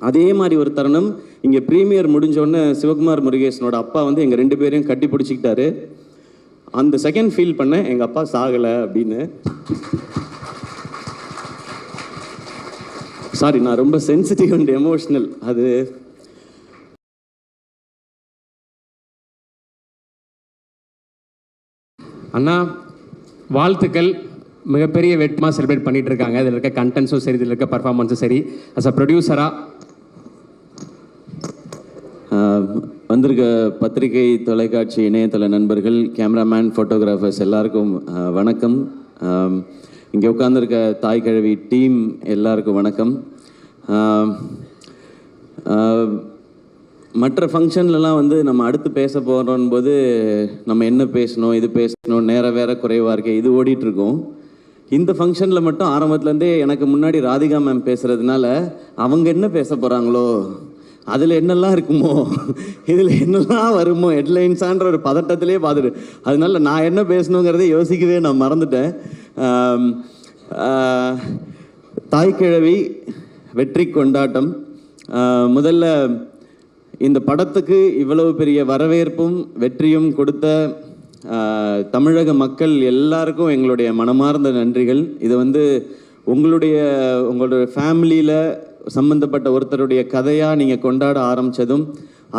அதே மாதிரி ஒரு தருணம் இங்கே ப்ரீமியர் முடிஞ்சோடனே சிவகுமார் முருகேசனோட அப்பா வந்து எங்கள் 2 பேரையும் கட்டி பிடிச்சிக்கிட்டாரு. அந்த செகண்ட் ஃபீல் பண்ணேன் எங்கள் அப்பா சாகலை அப்படின்னு. சாரி, நான் ரொம்ப சென்சிட்டிவ் அண்ட் எமோஷ்னல். அது அண்ணா வாழ்த்துக்கள். மிகப்பெரிய வெட்மா செலிப்ரேட் பண்ணிட்டு இருக்காங்க. இதில் இருக்க கண்டென்ட்ஸும் சரி, இதில் இருக்க பர்ஃபார்மன்ஸும் சரி. அஸ் அ ப்ரொடியூசராக வந்திருக்க பத்திரிகை, தொலைக்காட்சி, இணையதள நண்பர்கள், கேமராமேன், ஃபோட்டோகிராஃபர்ஸ் எல்லாருக்கும் வணக்கம். இங்கே உட்காந்துருக்க தாய் கிழவி டீம் எல்லாருக்கும் வணக்கம். மற்ற ஃபங்க்ஷன்லலாம் வந்து நம்ம அடுத்து பேச போகிறோம் போது நம்ம என்ன பேசணும், இது பேசணும், நேரம் வேற குறைவாக இருக்கே, இது ஓடிட்டுருக்கோம். இந்த ஃபங்க்ஷனில் மட்டும் ஆரம்பத்துலேருந்தே எனக்கு முன்னாடி ராதிகா மேம் பேசுகிறதுனால அவங்க என்ன பேச போகிறாங்களோ, அதில் என்னெல்லாம் இருக்குமோ, இதில் என்னெல்லாம் வருமோ, ஹெட்லைன்ஸான்ற ஒரு பதட்டத்திலே பார்த்துட்டு, அதனால நான் என்ன பேசணுங்கிறதே யோசிக்கவே நான் மறந்துட்டேன். தாய்க்கிழவி வெற்றி கொண்டாட்டம். முதல்ல இந்த படத்துக்கு இவ்வளவு பெரிய வரவேற்பும் வெற்றியும் கொடுத்த தமிழக மக்கள் எல்லாருக்கும் எங்களுடைய மனமார்ந்த நன்றிகள். இது வந்து உங்களுடைய ஃபேமிலியில் சம்மந்தப்பட்ட ஒருத்தருடைய கதையாக நீங்கள் கொண்டாட ஆரம்பித்ததும்,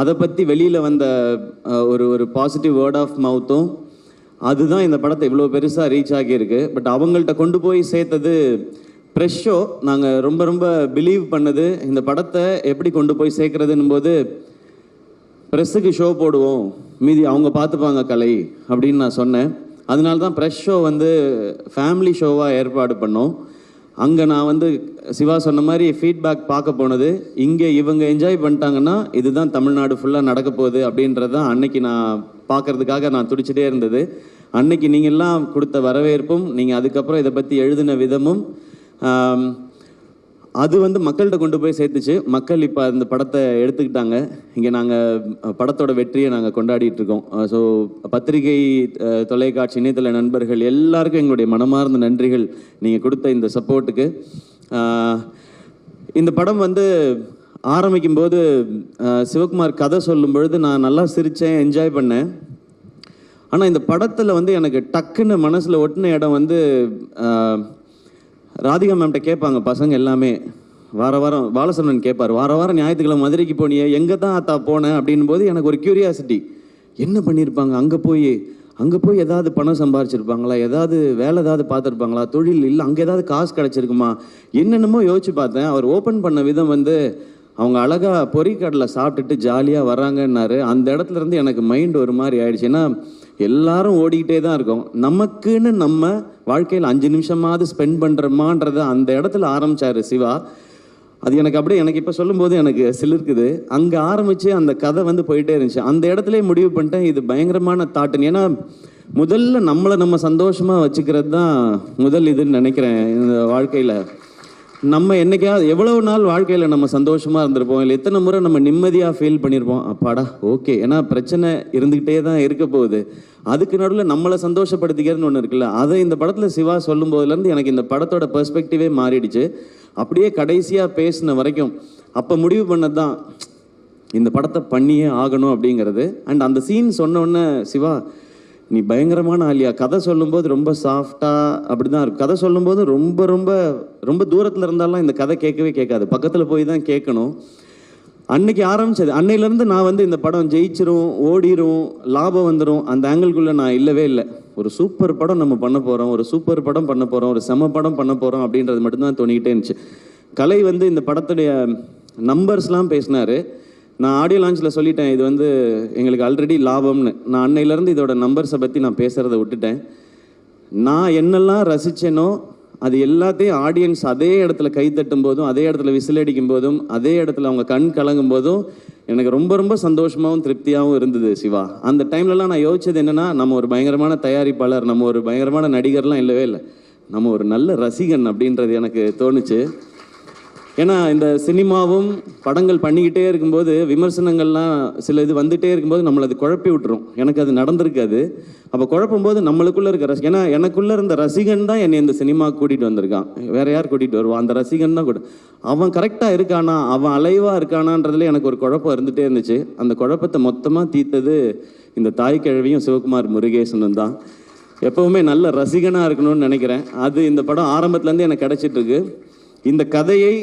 அதை பற்றி வெளியில் வந்த ஒரு பாசிட்டிவ் வேர்ட் ஆஃப் மவுத்தும், அதுதான் இந்த படத்தை இவ்வளோ பெருசாக ரீச் ஆகியிருக்கு. பட் அவங்கள்ட்ட கொண்டு போய் சேர்த்தது ப்ரெஷ் ஷோ. நாங்கள் ரொம்ப ரொம்ப பிலீவ் பண்ணது இந்த படத்தை எப்படி கொண்டு போய் சேர்க்குறதுன்னு போது, ப்ரெஸ்ஸுக்கு ஷோ போடுவோம், மீதி அவங்க பார்த்துப்பாங்க கலை அப்படின்னு நான் சொன்னேன். அதனால தான் ப்ரெஷ் ஷோ வந்து ஃபேமிலி ஷோவாக ஏற்பாடு பண்ணோம். அங்கே நான் வந்து சிவா சொன்ன மாதிரி ஃபீட்பேக் பார்க்க போனது, இங்கே இவங்க என்ஜாய் பண்ணிட்டாங்கன்னா இதுதான் தமிழ்நாடு ஃபுல்லாக நடக்க போகுது அப்படின்றது தான் அன்னைக்கு நான் பார்க்குறதுக்காக நான் துடிச்சிட்டே இருந்தது. அன்னைக்கு நீங்கள்லாம் கொடுத்த வரவேற்பும், நீங்கள் அதுக்கப்புறம் இதை பற்றி எழுதின விதமும், அது வந்து மக்கள்கிட்ட கொண்டு போய் சேர்த்துச்சு. மக்கள் இப்போ அந்த படத்தை எடுத்துக்கிட்டாங்க. இங்கே நாங்கள் படத்தோட வெற்றியை நாங்கள் கொண்டாடிட்டு இருக்கோம். ஸோ பத்திரிகை, தொலைக்காட்சி, இணையதள நண்பர்கள் எல்லாருக்கும் எங்களுடைய மனமார்ந்த நன்றிகள் நீங்கள் கொடுத்த இந்த சப்போர்ட்டுக்கு. இந்த படம் வந்து ஆரம்பிக்கும் போது சிவகுமார் கதை சொல்லும் பொழுது நான் நல்லா சிரித்தேன், என்ஜாய் பண்ணேன். ஆனால் இந்த படத்தில் வந்து எனக்கு டக்குன்னு மனசில் ஒட்டின இடம் வந்து, ராதிகா மேம்கிட்ட கேட்பாங்க பசங்க எல்லாமே, வாரம் பாலசரவணன் கேட்பார், வாரம் ஞாயிற்றுக்கிழமை மதுரைக்கு போனியே, எங்கே தான் ஆத்தா போனேன் அப்படின் போது எனக்கு ஒரு க்யூரியாசிட்டி, என்ன பண்ணியிருப்பாங்க அங்கே போய் ஏதாவது பணம் சம்பாரிச்சிருப்பாங்களா, ஏதாவது வேலை ஏதாவது பார்த்துருப்பாங்களா, தொழில் இல்லை அங்கே ஏதாவது காசு கிடச்சிருக்குமா, என்னென்னமோ யோசிச்சு பார்த்தேன். அவர் ஓப்பன் பண்ண விதம் வந்து, அவங்க அழகாக பொறிக்கடலை சாப்பிட்டுட்டு ஜாலியாக வராங்கன்னாரு. அந்த இடத்துல இருந்து எனக்கு மைண்ட் ஒரு மாதிரி ஆயிடுச்சு. ஏன்னா எல்லாரும் ஓடிக்கிட்டே தான் இருக்கோம், நமக்குன்னு நம்ம வாழ்க்கையில் 5 நிமிஷமாவது ஸ்பெண்ட் பண்ணுறோமான்றதை அந்த இடத்துல ஆரம்பித்தார் சிவா. அது எனக்கு இப்போ சொல்லும்போது எனக்கு சிலிர்க்குது. அங்கே ஆரம்பித்து அந்த கதை வந்து போயிட்டே இருந்துச்சு. அந்த இடத்துல முடிவு பண்ணிட்டேன், இது பயங்கரமான தாட்டுன்னு. ஏன்னா முதல்ல நம்மளை நம்ம சந்தோஷமாக வச்சுக்கிறது தான் முதல் இதுன்னு நினைக்கிறேன். இந்த வாழ்க்கையில் நம்ம என்னைக்காவது எவ்வளவு நாள் வாழ்க்கையில் நம்ம சந்தோஷமாக இருந்திருப்போம், இல்லை எத்தனை முறை நம்ம நிம்மதியாக ஃபீல் பண்ணியிருப்போம், அப்பாடா ஓகே. ஏன்னா பிரச்சனை இருந்துக்கிட்டே தான் இருக்க போகுது. அதுக்கு நடுவில் நம்மளை சந்தோஷப்படுத்திக்கிறதுன்னு ஒன்று இருக்குல்ல, அதை இந்த படத்தில் சிவா சொல்லும் போதுலேருந்து எனக்கு இந்த படத்தோட பெர்ஸ்பெக்டிவே மாறிடுச்சு. அப்படியே கடைசியாக பேசின வரைக்கும் அப்போ முடிவு பண்ணது தான் இந்த படத்தை பண்ணியே ஆகணும் அப்படிங்கிறது. அண்ட் அந்த சீன் சொன்னோடனே, சிவா நீ பயங்கரமான ஆலியா, கதை சொல்லும்போது ரொம்ப சாஃப்டாக அப்படி தான் இருக்கும். கதை சொல்லும்போது ரொம்ப ரொம்ப ரொம்ப தூரத்தில் இருந்தாலும் இந்த கதை கேட்கவே கேட்காது, பக்கத்தில் போய் தான் கேட்கணும். அன்னைக்கு ஆரம்பிச்சது. அன்னையிலேருந்து நான் வந்து இந்த படம் ஜெயிச்சிரும், ஓடிரும், லாபம் வந்துடும், அந்த ஆங்கிள்குள்ளே நான் இல்லவே இல்லை. ஒரு சூப்பர் படம் நம்ம பண்ண போகிறோம், ஒரு சூப்பர் படம் பண்ண போகிறோம், ஒரு செம படம் பண்ண போகிறோம் அப்படின்றது மட்டும்தான் தோணிக்கிட்டே இருந்துச்சு. கலை வந்து இந்த படத்துடைய நம்பர்ஸ்லாம் பேசினார். நான் ஆடியோ லான்ச்சில் சொல்லிட்டேன், இது வந்து எங்களுக்கு ஆல்ரெடி லாபம்னு. நான் அன்னையிலேருந்து இதோட நம்பர்ஸை பற்றி நான் பேசுகிறத விட்டுட்டேன். நான் என்னெல்லாம் ரசித்தேனோ அது எல்லாத்தையும் ஆடியன்ஸ் அதே இடத்துல கைத்தட்டும் போதும், அதே இடத்துல விசில் அடிக்கும் போதும், அதே இடத்துல அவங்க கண் கலங்கும் போதும் எனக்கு ரொம்ப ரொம்ப சந்தோஷமாகவும் திருப்தியாகவும் இருந்தது சிவா. அந்த டைம்லலாம் நான் யோசிச்சது என்னென்னா, நம்ம ஒரு பயங்கரமான தயாரிப்பாளர், நம்ம ஒரு பயங்கரமான நடிகர்லாம் இல்லவே இல்லை, நம்ம ஒரு நல்ல ரசிகன் அப்படின்றது எனக்கு தோணுச்சு. ஏன்னா இந்த சினிமாவும் படங்கள் பண்ணிக்கிட்டே இருக்கும்போது விமர்சனங்கள்லாம் சில இது வந்துகிட்டே இருக்கும்போது நம்மளை அது குழப்பி விட்டுரும். எனக்கு அது நடந்திருக்காது. அப்போ குழப்பும் போது நம்மளுக்குள்ளே இருக்க ஏன்னா எனக்குள்ளே இருந்த ரசிகன் தான் என்னை இந்த சினிமா கூட்டிகிட்டு வந்திருக்கான். வேற யார் கூட்டிகிட்டு வருவான்? அந்த ரசிகன் தான் அவன் கரெக்டாக இருக்கானா, அவன் அலைவாக இருக்கானான்றதுல எனக்கு ஒரு குழப்பம் இருந்துகிட்டே இருந்துச்சு. அந்த குழப்பத்தை மொத்தமாக தீர்த்தது இந்த தாய் கிழவியும் சிவகுமார் முருகேசனும் தான். எப்போவுமே நல்ல ரசிகனாக இருக்கணும்னு நினைக்கிறேன். அது இந்த படம் ஆரம்பத்துலேருந்து எனக்கு கிடச்சிட்ருக்கு. இந்த கதையை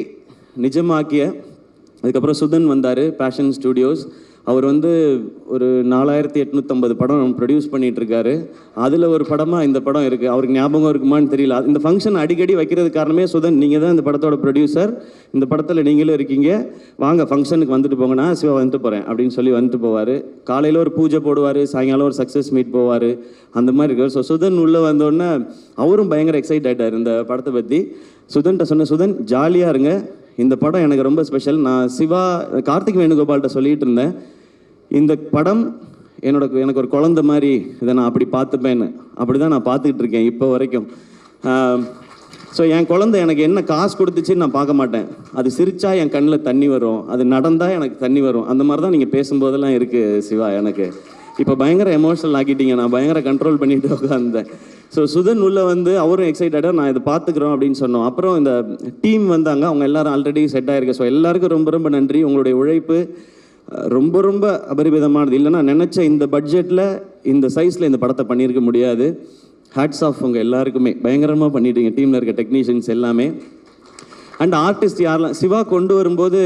நிஜமாக்கிய அதுக்கப்புறம் சுதன் வந்தார், பேஷன் ஸ்டுடியோஸ். அவர் வந்து ஒரு 4850 படம் ப்ரொடியூஸ் பண்ணிகிட்ருக்காரு. அதில் ஒரு படமாக இந்த படம் இருக்குது. அவருக்கு ஞாபகம் இருக்குமான்னு தெரியல. இந்த ஃபங்க்ஷன் அடிக்கடி வைக்கிறது காரணமே சுதன், நீங்கள் தான் இந்த படத்தோட ப்ரொடியூசர், இந்த படத்தில் நீங்களும் இருக்கீங்க, வாங்க ஃபங்க்ஷனுக்கு வந்துட்டு போங்கண்ணா, சிவா வந்துட்டு போகிறேன் அப்படின்னு சொல்லி வந்துட்டு போவார். காலையில் ஒரு பூஜை போடுவார், சாயங்காலம் ஒரு சக்ஸஸ் மீட் போவார், அந்த மாதிரி இருக்கார். ஸோ சுதன் உள்ளே வந்தோடனே அவரும் பயங்கர எக்ஸைட் ஆகிட்டார் இந்த படத்தை பற்றி. சுதன்கிட்ட சொன்ன, சுதன் ஜாலியாக இருங்க, இந்த படம் எனக்கு ரொம்ப ஸ்பெஷல். நான் சிவா கார்த்திக் வேணுகோபால்கிட்ட சொல்லிகிட்டு இருந்தேன், இந்த படம் எனக்கு ஒரு குழந்தை மாதிரி, இதை நான் அப்படி பார்த்துப்பேன்னு. அப்படி தான் நான் பார்த்துக்கிட்டு இருக்கேன் இப்போ வரைக்கும். ஸோ என் குழந்தை எனக்கு என்ன காசு கொடுத்துச்சின்னு நான் பார்க்க மாட்டேன். அது சிரிச்சா என் கண்ணில் தண்ணி வரும், அது நடந்தால் எனக்கு தண்ணி வரும். அந்த மாதிரி தான் நீங்கள் பேசும்போதெல்லாம் இருக்குது சிவா. எனக்கு இப்போ பயங்கர எமோஷனல் ஆக்கிட்டீங்க, நான் பயங்கர கண்ட்ரோல் பண்ணிட்டு உட்காந்தேன். ஸோ சுதன் உள்ளே வந்து அவரும் எக்ஸைட்டடாக நான் இதை பார்த்துக்குறோம் அப்படின்னு சொன்னோம். அப்புறம் இந்த டீம் வந்தாங்க, அவங்க எல்லாரும் ஆல்ரெடி செட் ஆகிருக்கு. ஸோ எல்லாருக்கும் ரொம்ப ரொம்ப நன்றி. உங்களுடைய உழைப்பு ரொம்ப ரொம்ப அபரிமிதமானது. இல்லைன்னா நினச்ச இந்த பட்ஜெட்டில் இந்த சைஸில் இந்த படத்தை பண்ணியிருக்க முடியாது. ஹேட்ஸ் ஆஃப் உங்கள் எல்லாருக்குமே, பயங்கரமாக பண்ணிட்டீங்க, டீமில் இருக்க டெக்னீஷியன்ஸ் எல்லாமே. அண்ட் ஆர்டிஸ்ட் யாரெல்லாம் சிவா கொண்டு வரும்போது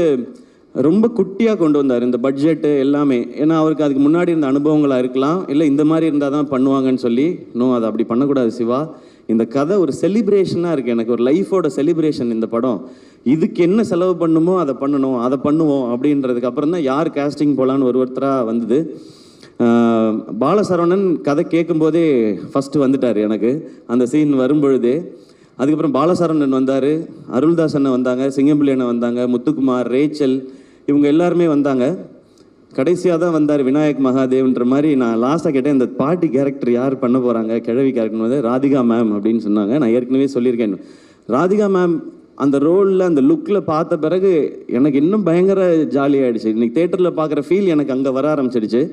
ரொம்ப குட்டியாக கொண்டு வந்தார் இந்த பட்ஜெட்டு எல்லாமே. ஏன்னா அவருக்கு அதுக்கு முன்னாடி இருந்த அனுபவங்களாக இருக்கலாம், இல்லை இந்த மாதிரி இருந்தால் தான் பண்ணுவாங்கன்னு சொல்லி. அதை அப்படி பண்ணக்கூடாது சிவா. இந்த கதை ஒரு செலிப்ரேஷனாக இருக்குது, எனக்கு ஒரு லைஃபோட செலிப்ரேஷன் இந்த படம். இதுக்கு என்ன செலவு பண்ணுமோ அதை பண்ணணும், அதை பண்ணுவோம் அப்படின்றதுக்கு அப்புறம் தான் யார் கேஸ்டிங் போகலான்னு ஒருத்தராக வந்தது. பாலசரவணன் கதை கேட்கும்போதே ஃபஸ்ட்டு வந்துட்டார் எனக்கு அந்த சீன் வரும்பொழுதே. அதுக்கப்புறம் பாலசரவணன் வந்தார், அருள்தாஸ் அண்ணன் வந்தாங்க, சிங்கம்பிள்ளி அண்ணன் வந்தாங்க, முத்துக்குமார், ரேச்சல், இவங்க எல்லாருமே வந்தாங்க. கடைசியாக தான் வந்தார் விநாயக் மகாதேவ்ன்ற மாதிரி. நான் லாஸ்ட்டாக கேட்டேன், இந்த பாட்டி கேரக்டர் யார் பண்ண போகிறாங்க, கிழவி கேரக்டர் வந்து ராதிகா மேம் அப்படின்னு சொன்னாங்க. நான் ஏற்கனவே சொல்லியிருக்கேன், ராதிகா மேம் அந்த ரோலில் அந்த லுக்கில் பார்த்த பிறகு எனக்கு இன்னும் பயங்கர ஜாலியாகிடுச்சு. இன்றைக்கி தேட்டரில் பார்க்குற ஃபீல் எனக்கு அங்கே வர ஆரம்பிச்சிடுச்சு.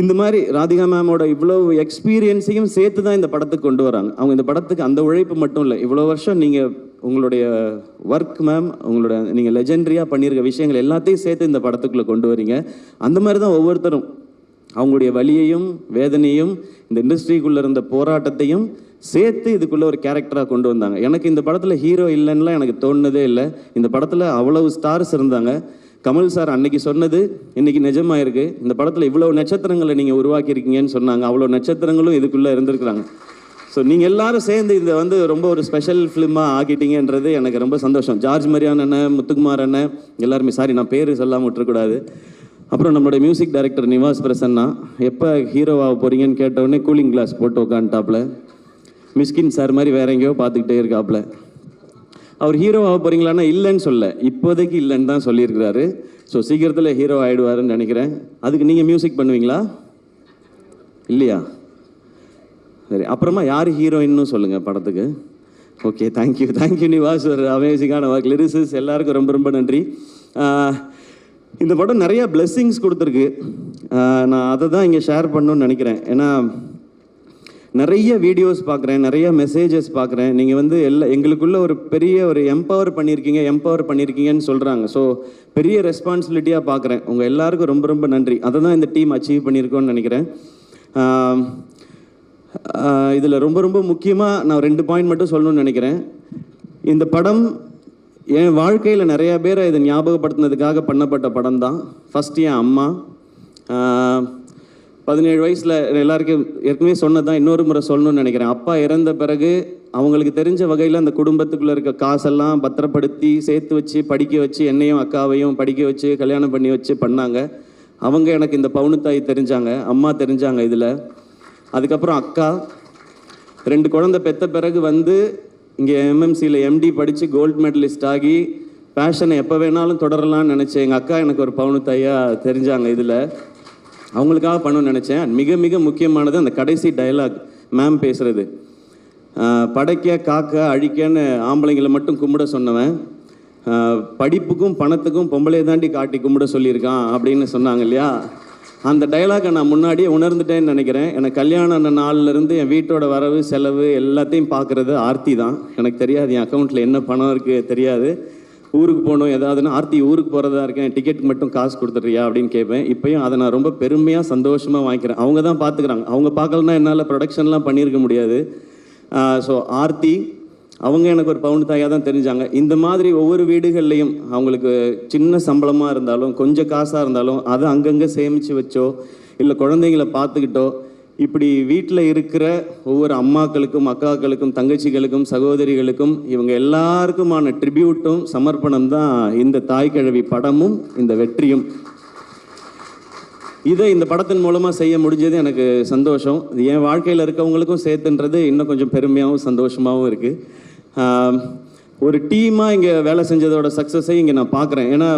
இந்த மாதிரி ராதிகா மேமோட இவ்வளோ எக்ஸ்பீரியன்ஸையும் சேர்த்து தான் இந்த படத்துக்கு கொண்டு வராங்க. அவங்க இந்த படத்துக்கு அந்த உழைப்பு மட்டும் இல்லை, இவ்வளோ வருஷம் நீங்கள் உங்களுடைய ஒர்க் மேம், உங்களோட நீங்கள் லெஜெண்டரியாக பண்ணியிருக்க விஷயங்கள் எல்லாத்தையும் சேர்த்து இந்த படத்துக்குள்ளே கொண்டு வரீங்க. அந்த மாதிரி தான் ஒவ்வொருத்தரும் அவங்களுடைய வலியையும் வேதனையும் இந்த இண்டஸ்ட்ரிக்குள்ளே இருந்த போராட்டத்தையும் சேர்த்து இதுக்குள்ளே ஒரு கேரக்டராக கொண்டு வந்தாங்க. எனக்கு இந்த படத்தில் ஹீரோ இல்லைன்னுலாம் எனக்கு தோணுனதே இல்லை. இந்த படத்தில் அவ்வளவு ஸ்டார்ஸ் இருந்தாங்க. கமல் சார் அன்னைக்கு சொன்னது இன்னைக்கு நிஜமாயிருக்கு. இந்த படத்தில் இவ்வளோ நட்சத்திரங்களை நீங்கள் உருவாக்கியிருக்கீங்கன்னு சொன்னாங்க. அவ்வளோ நட்சத்திரங்களும் இதுக்குள்ளே இருந்திருக்கிறாங்க. ஸோ நீங்கள் எல்லாரும் சேர்ந்து இதை வந்து ரொம்ப ஒரு ஸ்பெஷல் ஃபிலிமாக ஆக்கிட்டீங்கன்றது எனக்கு ரொம்ப சந்தோஷம். ஜார்ஜ் மரியான் அண்ணன், முத்துக்குமார் அண்ணன், எல்லாருமே, சாரி நான் பேர் சொல்லாமல் விட்டுறக்கூடாது. அப்புறம் நம்மளுடைய மியூசிக் டைரக்டர் நிவாஸ் பிரசன்னா, எப்போ ஹீரோவாக போகிறீங்கன்னு கேட்டவுடனே கூலிங் கிளாஸ் போட்டு உட்காந்துட்டாப்புல, மிஸ்கின் சார் மாதிரி வேற எங்கேயோ பார்த்துக்கிட்டே இருக்காப்புல. அவர் ஹீரோவாக போகிறீங்களான்னா இல்லைன்னு சொல்ல, இப்போதைக்கு இல்லைன்னு தான் சொல்லியிருக்கிறாரு. ஸோ சீக்கிரத்தில் ஹீரோ ஆகிடுவாருன்னு நினைக்கிறேன். அதுக்கு நீங்கள் மியூசிக் பண்ணுவீங்களா இல்லையா? சரி, அப்புறமா யார் ஹீரோயின்னு சொல்லுங்கள் படத்துக்கு. ஓகே, தேங்க்யூ நிவாஸ், ஒரு அமேசிங்கான ஒர்க். லிரிசிஸ் எல்லாருக்கும் ரொம்ப ரொம்ப நன்றி. இந்த படம் நிறையா பிளெஸ்ஸிங்ஸ் கொடுத்துருக்கு. நான் அதை தான் இங்கே ஷேர் பண்ணணும்னு நினைக்கிறேன். ஏன்னா நிறைய வீடியோஸ் பார்க்குறேன், நிறைய மெசேஜஸ் பார்க்குறேன். நீங்கள் வந்து எங்களுக்குள்ள ஒரு பெரிய ஒரு எம்பவர் பண்ணியிருக்கீங்கன்னு சொல்கிறாங்க. ஸோ பெரிய ரெஸ்பான்சிபிலிட்டியாக பார்க்குறேன். உங்கள் எல்லாருக்கும் ரொம்ப ரொம்ப நன்றி. அதை தான் இந்த டீம் அச்சீவ் பண்ணியிருக்கோன்னு நினைக்கிறேன். இதில் ரொம்ப ரொம்ப முக்கியமாக நான் 2 பாயிண்ட் மட்டும் சொல்லணும்னு நினைக்கிறேன். இந்த படம் என் வாழ்க்கையில் நிறையா பேரை இதை ஞாபகப்படுத்தினதுக்காக பண்ணப்பட்ட படம் தான். ஃபஸ்ட்டு என் அம்மா, 17 வயசில் எல்லாருக்கும் ஏற்கனவே சொன்னதான், இன்னொரு முறை சொல்லணும்னு நினைக்கிறேன். அப்பா இறந்த பிறகு அவங்களுக்கு தெரிஞ்ச வகையில் அந்த குடும்பத்துக்குள்ளே இருக்க காசெல்லாம் பத்திரப்படுத்தி சேர்த்து வச்சு படிக்க வச்சு, என்னையும் அக்காவையும் படிக்க வச்சு கல்யாணம் பண்ணி வச்சு பண்ணாங்க. அவங்க எனக்கு இந்த பவுனுத்தாய் தெரிஞ்சாங்க, அம்மா தெரிஞ்சாங்க இதில். அதுக்கப்புறம் அக்கா 2 குழந்தை பெற்ற பிறகு வந்து இங்கே எம்எம்சியில் எம்டி படித்து கோல்டு மெடலிஸ்ட் ஆகி பேஷனை எப்போ வேணாலும் தொடரலாம்னு நினச்சேன். எங்கள் அக்கா எனக்கு ஒரு பவுனுத்தாயாக தெரிஞ்சாங்க இதில். அவங்களுக்காக பண்ணணும்னு நினச்சேன். மிக மிக முக்கியமானது அந்த கடைசி டயலாக் மேம் பேசுகிறது. படைக்க காக்க அழிக்கன்னு ஆம்பளைங்களை மட்டும் கும்பிட சொன்னவன், படிப்புக்கும் பணத்துக்கும் பொம்பளை தாண்டி காட்டி கும்பிட சொல்லியிருக்கான் அப்படின்னு சொன்னாங்க இல்லையா, அந்த டைலாகை நான் முன்னாடியே உணர்ந்துட்டேன்னு நினைக்கிறேன். எனக்கு கல்யாணம் ஆன நாள்லேருந்து என் வீட்டோட வரவு செலவு எல்லாத்தையும் பார்க்குறது ஆர்த்தி தான். எனக்கு தெரியாது என் அக்கௌண்ட்டில் என்ன பணம் இருக்குது தெரியாது. ஊருக்கு போகணும் ஏதாவதுன்னா, ஆர்த்தி ஊருக்கு போகிறதா இருக்கேன், டிக்கெட்டுக்கு மட்டும் காசு கொடுத்துட்றியா அப்படின்னு கேட்பேன். இப்போயும் அதை நான் ரொம்ப பெருமையாக சந்தோஷமாக வாங்கிக்கிறேன். அவங்க தான் பார்த்துக்கிறாங்க. அவங்க பார்க்கலன்னா என்னால் ப்ரொடக்ஷன்லாம் பண்ணியிருக்க முடியாது. ஸோ ஆர்த்தி அவங்க எனக்கு ஒரு பவுன் தாயாக தான் தெரிஞ்சாங்க. இந்த மாதிரி ஒவ்வொரு வீடுகள்லையும் அவங்களுக்கு சின்ன சம்பளமாக இருந்தாலும் கொஞ்சம் காசாக இருந்தாலும் அதை அங்கங்கே சேமித்து வச்சோ இல்லை குழந்தைங்கள பார்த்துக்கிட்டோ இப்படி வீட்டில் இருக்கிற ஒவ்வொரு அம்மாக்களுக்கும் அக்காக்களுக்கும் தங்கச்சிகளுக்கும் சகோதரிகளுக்கும் இவங்க எல்லாருக்குமான ட்ரிபியூட்டும் சமர்ப்பணம் தான் இந்த தாய்க்கிழவி படமும் இந்த வெற்றியும். இதை இந்த படத்தின் மூலமாக செய்ய முடிஞ்சது எனக்கு சந்தோஷம். இது என் வாழ்க்கையில் இருக்கவங்களுக்கும் சேர்த்துன்றது இன்னும் கொஞ்சம் பெருமையாகவும் சந்தோஷமாகவும் இருக்குது. ஒரு டீமாக இங்கே வேலை செஞ்சதோட சக்ஸஸை இங்கே நான் பார்க்குறேன். ஏன்னா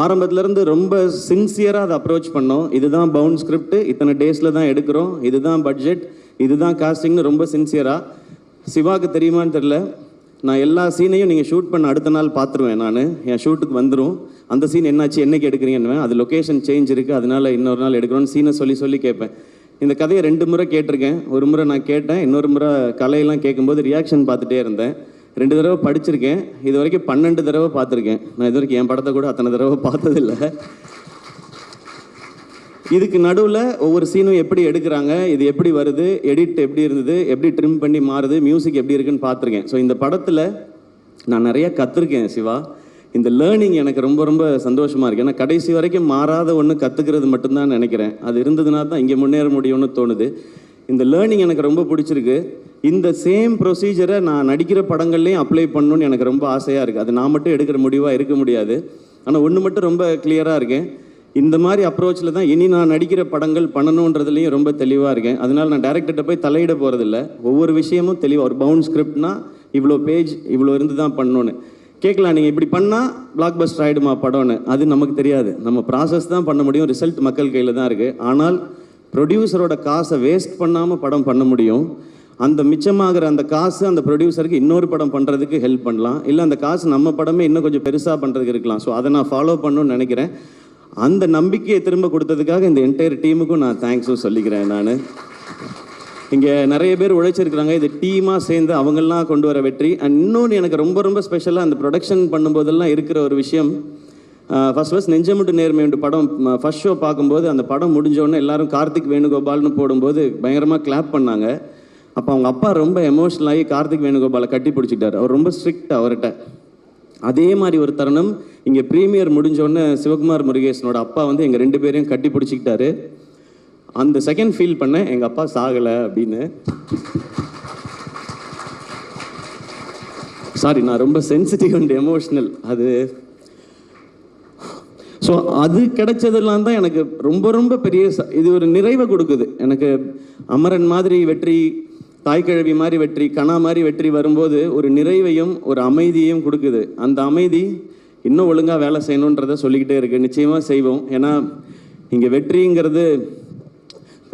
ஆரம்பத்துலேருந்து ரொம்ப சின்சியராக அதை அப்ரோச் பண்ணோம். இதுதான் பவுண்ட் ஸ்கிரிப்ட், இத்தனை டேஸில் தான் எடுக்கிறோம், இதுதான் பட்ஜெட், இதுதான் காஸ்டிங்னு ரொம்ப சின்சியராக. சிவாவுக்கு தெரியுமான்னு தெரில, நான் எல்லா சீனையும் நீங்கள் ஷூட் பண்ண அடுத்த நாள் பார்த்துருவேன். நான் என் ஷூட்டுக்கு வந்துடும், அந்த சீன் என்னாச்சு என்னைக்கு எடுக்கிறீங்கன்னு, அது லொக்கேஷன் சேஞ்ச் இருக்குது அதனால் இன்னொரு நாள் எடுக்கிறோன்னு சீனை சொல்லி கேட்பேன். இந்த கதையை 2 முறை கேட்டிருக்கேன். ஒரு முறை நான் கேட்டேன், இன்னொரு முறை கலையெல்லாம் கேட்கும்போது ரியாக்ஷன் பார்த்துட்டே இருந்தேன். 2 தடவை படிச்சிருக்கேன். இது வரைக்கும் 12 தடவை பார்த்துருக்கேன். நான் இது வரைக்கும் என் படத்தை கூட அத்தனை தடவை பார்த்ததில்லை. இதுக்கு நடுவில் ஒவ்வொரு சீனும் எப்படி எடுக்கிறாங்க, இது எப்படி வருது, எடிட் எப்படி இருந்தது, எப்படி ட்ரிம் பண்ணி மாறுது, மியூசிக் எப்படி இருக்குன்னு பார்த்துருக்கேன். ஸோ இந்த படத்தில் நான் நிறையா கற்றுருக்கேன் சிவா. இந்த லேர்னிங் எனக்கு ரொம்ப ரொம்ப சந்தோஷமாக இருக்குது. ஏன்னா கடைசி வரைக்கும் மாறாத ஒன்று கற்றுக்கிறது மட்டும்தான் நினைக்கிறேன். அது இருந்ததுனா தான் இங்கே முன்னேற முடியும்னு தோணுது. இந்த லேர்னிங் எனக்கு ரொம்ப பிடிச்சிருக்கு. இந்த சேம் ப்ரொசீஜரை நான் நடிக்கிற படங்கள்லேயும் அப்ளை பண்ணணும்னு எனக்கு ரொம்ப ஆசையாக இருக்குது. அது நான் மட்டும் எடுக்கிற முடிவாக இருக்க முடியாது. ஆனால் ஒன்று மட்டும் ரொம்ப கிளியராக இருக்கேன், இந்த மாதிரி அப்ரோச்சில் தான் இனி நான் நடிக்கிற படங்கள் பண்ணணுன்றதுலேயும் ரொம்ப தெளிவாக இருக்கேன். அதனால் நான் டைரக்டர்கிட்ட போய் தலையிட போகிறதில்ல. ஒவ்வொரு விஷயமும் தெளிவாக, ஒரு பவுண்ட் ஸ்கிரிப்ட்னா இவ்வளோ பேஜ் இவ்வளோ இருந்து தான் பண்ணணுன்னு கேட்கலாம். நீங்கள் இப்படி பண்ணால் பிளாக் பஸ்டர் ஆகிடுமா படம்னு, அது நமக்கு தெரியாது. நம்ம ப்ராசஸ் தான் பண்ண முடியும், ரிசல்ட் மக்கள் கையில் தான் இருக்குது. ஆனால் ப்ரொடியூசரோட காசை வேஸ்ட் பண்ணாமல் படம் பண்ண முடியும். அந்த மிச்சமாகிற அந்த காசு அந்த ப்ரொடியூசருக்கு இன்னொரு படம் பண்ணுறதுக்கு ஹெல்ப் பண்ணலாம், இல்லை அந்த காசு நம்ம படமே இன்னும் கொஞ்சம் பெருசாக பண்ணுறதுக்கு இருக்கலாம். ஸோ அதை நான் ஃபாலோ பண்ணணும்னு நினைக்கிறேன். அந்த நம்பிக்கையை திரும்ப கொடுத்ததுக்காக இந்த என்டையர் டீமுக்கும் நான் தேங்க்ஸும் சொல்லிக்கிறேன். நான் இங்கே நிறைய பேர் உழைச்சிருக்கிறாங்க. இது டீமாக சேர்ந்து அவங்கெல்லாம் கொண்டு வர வெற்றி. அண்ட் இன்னொன்று எனக்கு ரொம்ப ரொம்ப ஸ்பெஷலாக அந்த ப்ரொடக்ஷன் பண்ணும்போதெல்லாம் இருக்கிற ஒரு விஷயம், ஃபர்ஸ்ட் நெஞ்சமுட்டு நேர்மையுண்டு படம் ஃபர்ஸ்ட் ஷோ பார்க்கும்போது அந்த படம் முடிஞ்சோடனே எல்லாரும் கார்த்திக் வேணுகோபால்னு போடும்போது பயங்கரமாக கிளாப் பண்ணாங்க. அப்போ அவங்க அப்பா ரொம்ப எமோஷனல் ஆகி கார்த்திக் வேணுகோபாலை கட்டி பிடிச்சிக்கிட்டார். அவர் ரொம்ப ஸ்ட்ரிக்ட் அவர்கிட்ட. அதே மாதிரி ஒரு தருணம் இங்கே ப்ரீமியர் முடிஞ்சோடனே சிவகுமார் முருகேசனோட அப்பா வந்து எங்கள் 2 பேரையும் கட்டி பிடிச்சிக்கிட்டாரு. அந்த செகண்ட் ஃபீல் பண்ணேன், எங்கள் அப்பா சாகலை அப்படின்னு. சாரி, நான் ரொம்ப சென்சிட்டிவ் அண்ட் எமோஷ்னல். அது ஸோ அது கிடைச்சதெல்லாம் தான் எனக்கு ரொம்ப ரொம்ப பெரிய இது ஒரு நிறைவை கொடுக்குது. எனக்கு அமரன் மாதிரி வெற்றி, தாய்க்கிழவி மாதிரி வெற்றி, கணா மாதிரி வெற்றி வரும்போது ஒரு நிறைவையும் ஒரு அமைதியையும் கொடுக்குது. அந்த அமைதி இன்னும் ஒழுங்காக வேலை செய்யணுன்றதை சொல்லிக்கிட்டே இருக்குது. நிச்சயமாக செய்வோம். ஏன்னா இங்கே வெற்றிங்கிறது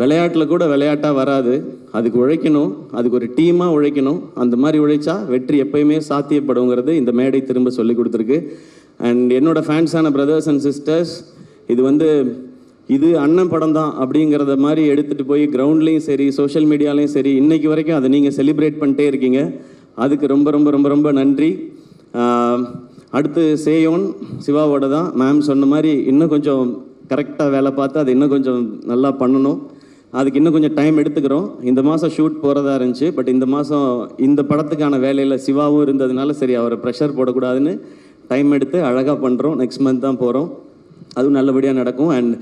விளையாட்டில் கூட விளையாட்டாக வராது. அதுக்கு உழைக்கணும், அதுக்கு ஒரு டீமாக உழைக்கணும். அந்த மாதிரி உழைச்சா வெற்றி எப்பயுமே சாத்தியப்படுங்கிறது இந்த மேடை திரும்ப சொல்லி கொடுத்துருக்கு. அண்ட் என்னோடய ஃபேன்ஸான பிரதர்ஸ் அண்ட் சிஸ்டர்ஸ், இது அண்ணன் படம் தான் அப்படிங்கிறத மாதிரி எடுத்துகிட்டு போய் கிரவுண்ட்லேயும் சரி சோஷியல் மீடியாலையும் சரி இன்னைக்கு வரைக்கும் அதை நீங்கள் செலிப்ரேட் பண்ணிட்டே இருக்கீங்க. அதுக்கு ரொம்ப ரொம்ப ரொம்ப ரொம்ப நன்றி. அடுத்து சேயோன் சிவாவோட தான். மேம் சொன்ன மாதிரி இன்னும் கொஞ்சம் கரெக்டாக வேலை பார்த்து அதை இன்னும் கொஞ்சம் நல்லா பண்ணணும். அதுக்கு இன்னும் கொஞ்சம் டைம் எடுத்துக்கிறோம். இந்த மாதம் ஷூட் போகிறதா இருந்துச்சு. பட் இந்த மாதம் இந்த படத்துக்கான வேலையில் சிவாவும் இருந்ததுனால சரி அவரை ப்ரெஷர் போடக்கூடாதுன்னு டைம் எடுத்து அழகாக பண்ணுறோம். நெக்ஸ்ட் மந்த் தான் போகிறோம். அதுவும் நல்லபடியாக நடக்கும். அண்ட்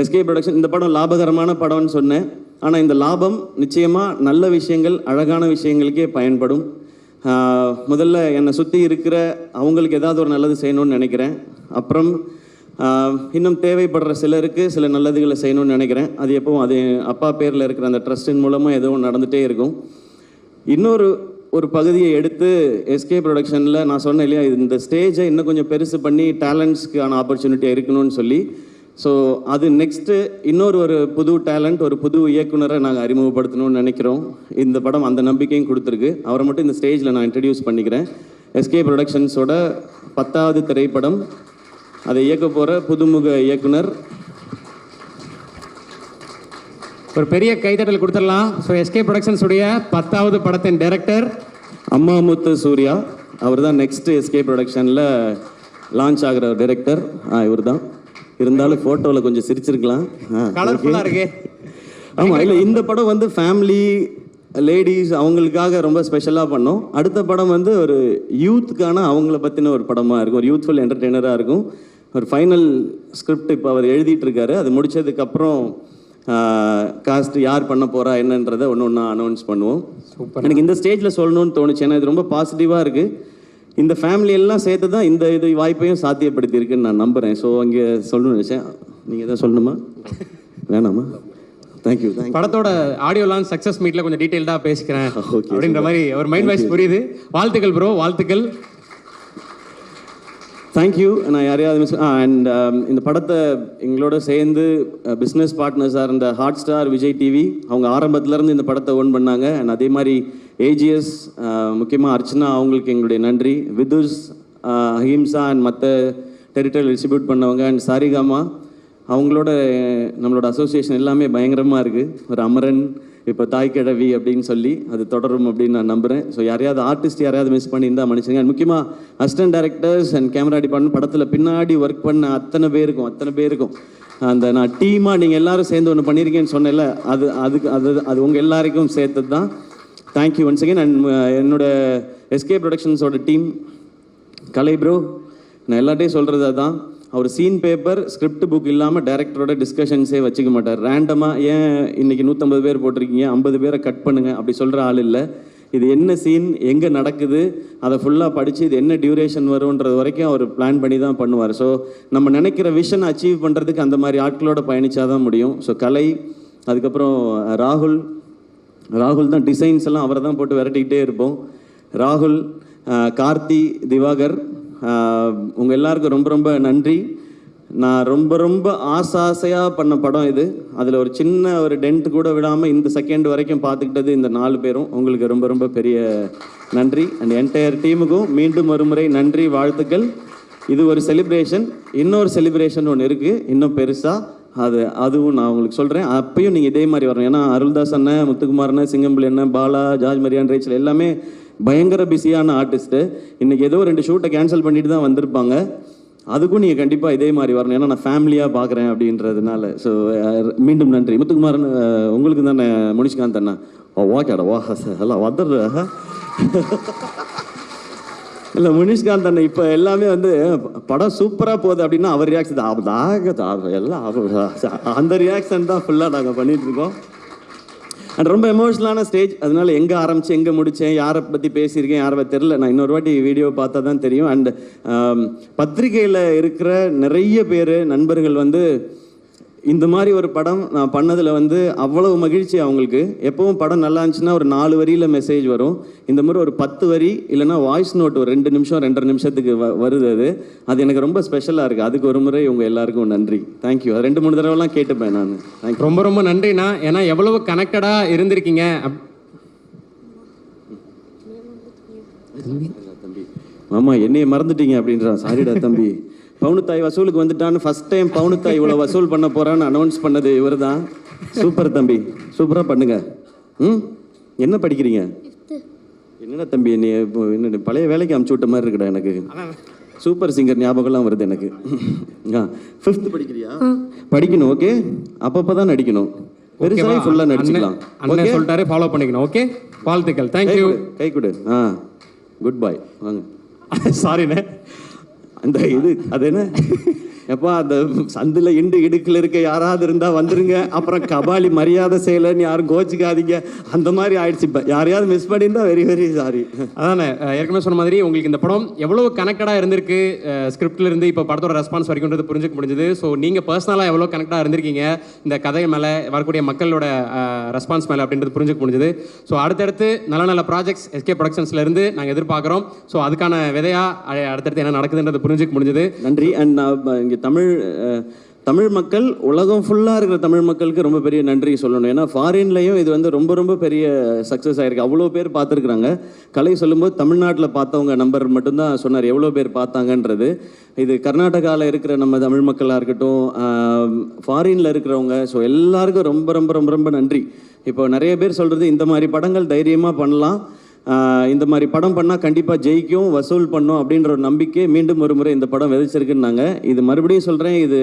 எஸ்கே ப்ரொடக்ஷன் இந்த படம் லாபகரமான படம்னு சொன்னேன். ஆனால் இந்த லாபம் நிச்சயமாக நல்ல விஷயங்கள் அழகான விஷயங்களுக்கே பயன்படும். முதல்ல என்னை சுற்றி இருக்கிற அவங்களுக்கு ஏதாவது ஒரு நல்லது செய்யணும்னு நினைக்கிறேன். அப்புறம் இன்னும் தேவைப்படுற சிலருக்கு சில நல்லதுகளை செய்யணும்னு நினைக்கிறேன். அது எப்பவும் அது அப்பா பேரில் இருக்கிற அந்த ட்ரஸ்டின் மூலமாக எதுவும் நடந்துகிட்டே இருக்கும். ஒரு பகுதியை எடுத்து எஸ்கே ப்ரொடக்ஷனில் நான் சொன்னேன் இல்லையா, இந்த ஸ்டேஜை இன்னும் கொஞ்சம் பெருசு பண்ணி டேலண்ட்ஸ்க்கான ஆப்பர்ச்சுனிட்டியாக இருக்கணும்னு சொல்லி. ஸோ அது நெக்ஸ்ட்டு ஒரு புது டேலண்ட், ஒரு புது இயக்குனரை நாங்கள் அறிமுகப்படுத்தணும்னு நினைக்கிறோம். இந்த படம் அந்த நம்பிக்கையும் கொடுத்துருக்கு. அவரை மட்டும் இந்த ஸ்டேஜில் நான் இன்ட்ரடியூஸ் பண்ணிக்கிறேன். எஸ்கே ப்ரொடக்ஷன்ஸோட 10வது திரைப்படம். அதை இயக்க போகிற புதுமுக இயக்குனர். ஒரு பெரிய கைத்தட்டல் கொடுத்துடலாம். ஸோ எஸ்கே ப்ரொடக்ஷன்ஸ் உடைய 10வது படத்தின் டைரக்டர் அம்மாமுத்து சூர்யா. அவர் தான் நெக்ஸ்ட் எஸ்கே ப்ரொடக்ஷனில் லான்ச் ஆகிற டைரக்டர். இவர் தான். இருந்தாலும் ஃபோட்டோவில் கொஞ்சம் சிரிச்சிருக்கலாம். கலர்ஃபுல்லாக இருக்கு. ஆமாம், இல்லை இந்த படம் வந்து ஃபேமிலி லேடிஸ் அவங்களுக்காக ரொம்ப ஸ்பெஷலாக பண்ணோம். அடுத்த படம் வந்து ஒரு யூத்துக்கான அவங்கள பற்றின ஒரு படமாக இருக்கும், ஒரு யூத்ஃபுல் என்டர்டெய்னராக இருக்கும். ஒரு ஃபைனல் ஸ்கிரிப்ட் இப்போ அவர் எழுதிட்டு இருக்காரு. அது முடிச்சதுக்கப்புறம் காஸ்ட் யார் பண்ண போகிறா என்னன்றதை ஒன்று ஒன்றா அனௌன்ஸ் பண்ணுவோம். எனக்கு இந்த ஸ்டேஜில் சொல்லணும்னு தோணுச்சு, ஏன்னா இது ரொம்ப பாசிட்டிவாக இருக்குது. இந்த ஃபேமிலி எல்லாம் சேர்த்து தான் இந்த இது வாய்ப்பையும் சாத்தியப்படுத்தியிருக்குன்னு நான் நம்புகிறேன். ஸோ அங்கே சொல்லணும்னு நினச்சேன். நீங்கள் எதாவது சொல்லணுமா? வேணாமா? தேங்க்யூ. படத்தோட ஆடியோ லான்ச் சக்ஸஸ் மீட்டில் கொஞ்சம் டீட்டெயில்டாக பேசிக்கிறேன் அப்படின்ற மாதிரி ஒரு மைண்ட் வாய்ஸ் புரியுது. வாழ்த்துக்கள் ப்ரோ, வாழ்த்துக்கள். தேங்க்யூ. நான் யாரையாவது அண்ட் இந்த படத்தை எங்களோட சேர்ந்து பிஸ்னஸ் பார்ட்னர்ஸாக இருந்த ஹாட் ஸ்டார், விஜய் டிவி அவங்க ஆரம்பத்துலேருந்து இந்த படத்தை ஓன் பண்ணாங்க. அண்ட் அதே மாதிரி ஏஜிஎஸ், முக்கியமாக அர்ச்சனா, அவங்களுக்கு எங்களுடைய நன்றி. விதுஷ், அஹிம்சா அண்ட் மற்ற டெரிட்டரி டிஸ்ட்ரிபியூட் பண்ணவங்க. அண்ட் சாரிகாமா அவங்களோட நம்மளோட அசோசியேஷன் எல்லாமே பயங்கரமாக இருக்குது. ஒரு அமரன், இப்போ தாய் கிழவி அப்படின்னு சொல்லி அது தொடரும் அப்படின்னு நான் நம்புகிறேன். ஸோ யாரையாவது ஆர்டிஸ்ட் யாரையாவது மிஸ் பண்ணியிருந்தால் மன்னிச்சுங்க. அண்ட் முக்கியமாக assistant directors and camera department, படத்தில் பின்னாடி ஒர்க் பண்ண அத்தனை பேருக்கும் அந்த நான் டீமாக நீங்கள் எல்லோரும் சேர்ந்து ஒன்று பண்ணியிருக்கேன்னு சொன்னேன்ல, அது உங்கள் எல்லாருக்கும் சேர்த்தது தான். Thank you once again. அண்ட் என்னோட எஸ்கே ப்ரொடக்ஷன்ஸோட டீம், கலை ப்ரோ, நான் எல்லாட்டையும் சொல்கிறது அதுதான். அவர் சீன் பேப்பர், ஸ்கிரிப்ட் புக் இல்லாமல் டைரக்டரோட டிஸ்கஷன்ஸே வச்சுக்க மாட்டார். ரேண்டமாக ஏன் இன்றைக்கி 150 பேர் போட்டிருக்கீங்க, 50 பேரை கட் பண்ணுங்கள் அப்படி சொல்கிற ஆள் இல்லை. இது என்ன சீன், எங்கே நடக்குது, அதை ஃபுல்லாக படித்து இது என்ன டியூரேஷன் வரும்ன்றது வரைக்கும் அவர் பிளான் பண்ணி தான் பண்ணுவார். ஸோ நம்ம நினைக்கிற விஷன் அச்சீவ் பண்ணுறதுக்கு அந்த மாதிரி ஆட்களோட பயணித்தா தான் முடியும். ஸோ கலை, அதுக்கப்புறம் ராகுல் தான் டிசைன்ஸ் எல்லாம் அவரை தான் போட்டு விரட்டிக்கிட்டே இருப்போம். ராகுல், கார்த்தி, திவாகர், உங்கள் எல்லாருக்கும் ரொம்ப ரொம்ப நன்றி. நான் ரொம்ப ஆசையாக பண்ண படம் இது. அதில் ஒரு சின்ன ஒரு டென்ட் கூட விடாமல் இந்த செகண்ட் வரைக்கும் பார்த்துக்கிட்டது இந்த 4 பேரும். உங்களுக்கு ரொம்ப பெரிய நன்றி. அண்ட் என்டையர் டீமுக்கும் மீண்டும் ஒரு முறை நன்றி, வாழ்த்துக்கள். இது ஒரு செலிப்ரேஷன். இன்னொரு செலிப்ரேஷன் ஒன்று இருக்குது, இன்னும் பெருசாக. அதுவும் நான் உங்களுக்கு சொல்கிறேன். அப்பயும் நீங்கள் இதே மாதிரி வரணும். ஏன்னா அருள்தாஸ் அண்ணன், முத்துக்குமார் அண்ணன், சிங்கம்புலி அண்ணன், பாலா, ஜார்ஜ் மரியான், ரேச்சல் எல்லாமே பயங்கர பிஸியான ஆர்டிஸ்ட்டு. இன்றைக்கி ஏதோ 2 ஷூட்டை கேன்சல் பண்ணிட்டு தான் வந்திருப்பாங்க. அதுக்கும் நீங்கள் கண்டிப்பாக இதே மாதிரி வரணும். ஏன்னா நான் ஃபேமிலியாக பார்க்குறேன் அப்படின்றதுனால. ஸோ மீண்டும் நன்றி. முத்துக்குமாரன் உங்களுக்கு தானே முனிஷ்காந்த் அண்ணா? ஓகேடா, எல்லாம் வந்துடுற இல்லை முனிஷ்காந்த் அண்ணன் இப்போ எல்லாமே வந்து படம் சூப்பராக போகுது அப்படின்னா அவர் ரியாக்ஷன் எல்லாம் அந்த ரியாக்ஷன் தான் ஃபுல்லாக நாங்கள் பண்ணிகிட்ருக்கோம். அண்ட் ரொம்ப எமோஷ்னலான ஸ்டேஜ். அதனால எங்கே ஆரம்பித்து எங்கே முடித்தேன், யாரை பற்றி பேசியிருக்கேன், யாரை தெரில. நான் இன்னொரு வாட்டி வீடியோ பார்த்தா தான் தெரியும். அண்ட் பத்திரிகையில் இருக்கிற நிறைய பேர் நண்பர்கள் வந்து இந்த மாதிரி ஒரு படம் நான் பண்ணதில் வந்து அவ்வளவு மகிழ்ச்சி அவங்களுக்கு. எப்பவும் படம் நல்லா இருந்துச்சுன்னா ஒரு 4 வரியில் மெசேஜ் வரும். இந்த மாதிரி ஒரு 10 வரி இல்லைனா வாய்ஸ் நோட் ஒரு 2 நிமிஷம் 2.5 நிமிஷத்துக்கு வருது. அது எனக்கு ரொம்ப ஸ்பெஷலாக இருக்குது. அதுக்கு ஒரு முறை உங்கள் எல்லாருக்கும் நன்றி. தேங்க்யூ. 2-3 தடவைலாம் கேட்டுப்பேன் நான். தேங்க்யூ. ரொம்ப நன்றிண்ணா. ஏன்னா எவ்வளவு கனெக்டடாக இருந்திருக்கீங்க. தம்பி மாமா என்னையை மறந்துட்டீங்க அப்படின்றான். சாரிடா தம்பி. பவுனுத்தாய் வசூலுக்கு வந்துட்டான்னு ஃபர்ஸ்ட் டைம் பவுனுத்தாய் இவ்வளோ வசூல் பண்ண போகிறான்னு அனௌன்ஸ் பண்ணது இவர் தான். சூப்பர் தம்பி, சூப்பராக பண்ணுங்க. என்ன படிக்கிறீங்க? என்னடா தம்பி என்ன பழைய வேலைக்கு அமுச்சு விட்ட மாதிரி இருக்குடா எனக்கு. சூப்பர் சிங்கர் ஞாபகம்லாம் வருது எனக்கு. 5th படிக்கிறியா? படிக்கணும். ஓகே, அப்பப்போ தான் நடிக்கணும். பெருசாக ஃபுல்லாக நடிச்சுக்கலாம். ஓகே சொல்லிட்டாரு, ஃபாலோ பண்ணிக்கணும். ஓகே, வாழ்த்துக்கள். தேங்க்யூ. கை கொடு. குட் பாய். வாங்க. சாரிண்ணே. அந்த அது என்ன எப்போ அந்த சந்தில் இடுக்கில் இருக்க யாராவது இருந்தால் வந்துருங்க. அப்புறம் கபாலி மரியாதை செய்யலைன்னு யாரும் கோச்சிக்காதீங்க. அந்த மாதிரி ஆயிடுச்சு. இப்போ யாரையாவது மிஸ் பண்ணியிருந்தா வெரி சாரி. அதானே ஏற்கனவே சொன்ன மாதிரி உங்களுக்கு இந்த படம் எவ்வளோ கனெக்டடாக இருந்திருக்கு, ஸ்கிரிப்டில் இருந்து இப்போ படத்தோட ரெஸ்பான்ஸ் வரைக்கும்ன்றது புரிஞ்சுக்க முடிஞ்சது. ஸோ நீங்கள் பர்சனலாக எவ்வளோ கனெக்டாக இருந்திருக்கீங்க இந்த கதை மேலே, வரக்கூடிய மக்களோட ரெஸ்பான்ஸ் மேலே அப்படின்றது புரிஞ்சுக்க முடிஞ்சது. ஸோ அடுத்தடுத்து நல்ல ப்ராஜெக்ட்ஸ் எஸ்கே ப்ரொடக்ஷன்ஸ்லேருந்து நாங்கள் எதிர்பார்க்குறோம். ஸோ அதுக்கான விதையாக அடுத்தடுத்து என்ன நடக்குதுன்றது புரிஞ்சுக்க முடிஞ்சது. நன்றி. அண்ட் நான் இங்கே தமிழ் தமிழ் மக்கள் உலகம் ஃபுல்லாக இருக்கிற தமிழ் மக்களுக்கு ரொம்ப பெரிய நன்றி சொல்லணும். ஏன்னா ஃபாரின்லேயும் இது வந்து ரொம்ப ரொம்ப பெரிய சக்ஸஸ் ஆகிருக்கு. அவ்வளோ பேர் பார்த்துருக்குறாங்க. கலை சொல்லும்போது தமிழ்நாட்டில் பார்த்தவங்க நம்பர் மட்டும்தான் சொன்னார் எவ்வளோ பேர் பார்த்தாங்கன்றது. இது கர்நாடகாவில் இருக்கிற நம்ம தமிழ் மக்களாக இருக்கட்டும், ஃபாரினில் இருக்கிறவங்க, ஸோ எல்லாருக்கும் ரொம்ப ரொம்ப ரொம்ப ரொம்ப நன்றி. இப்போ நிறைய பேர் சொல்கிறது இந்த மாதிரி படங்கள் தைரியமாக பண்ணலாம், இந்த மாதிரி படம் பண்ணால் கண்டிப்பாக ஜெயிக்கும், வசூல் பண்ணும் அப்படின்ற ஒரு நம்பிக்கை மீண்டும் ஒரு முறை இந்த படம் விதைச்சிருக்குன்னாங்க. இது மறுபடியும் சொல்கிறேன், இது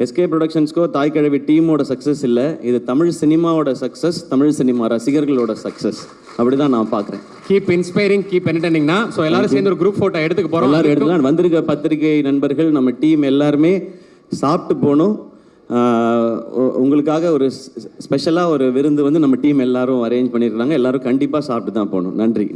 எஸ்கே ப்ரொடக்ஷன்ஸ்க்கோ தாய் கிழவி டீமோட சக்ஸஸ் இல்லை, இது தமிழ் சினிமாவோட சக்ஸஸ், தமிழ் சினிமா ரசிகர்களோட சக்ஸஸ். அப்படி தான் நான் பார்க்குறேன். கீப் இன்ஸ்பைரிங், கீப் என்டர்டெய்னிங்னா. ஸோ எல்லாரும் சேர்ந்து ஒரு குரூப் ஃபோட்டோ எடுத்துக்க போகிறோம். எல்லாரும் எடுத்துக்கலாம். வந்திருக்க பத்திரிகை நண்பர்கள், நம்ம டீம் எல்லாருமே சாப்பிட்டு போகணும். உங்களுக்காக ஒரு ஸ்பெஷலாக ஒரு விருந்து வந்து நம்ம டீம் எல்லாரும் அரேஞ்ச் பண்ணியிருக்காங்க. எல்லாரும் கண்டிப்பாக சாப்பிட்டு தான் போகணும். நன்றி.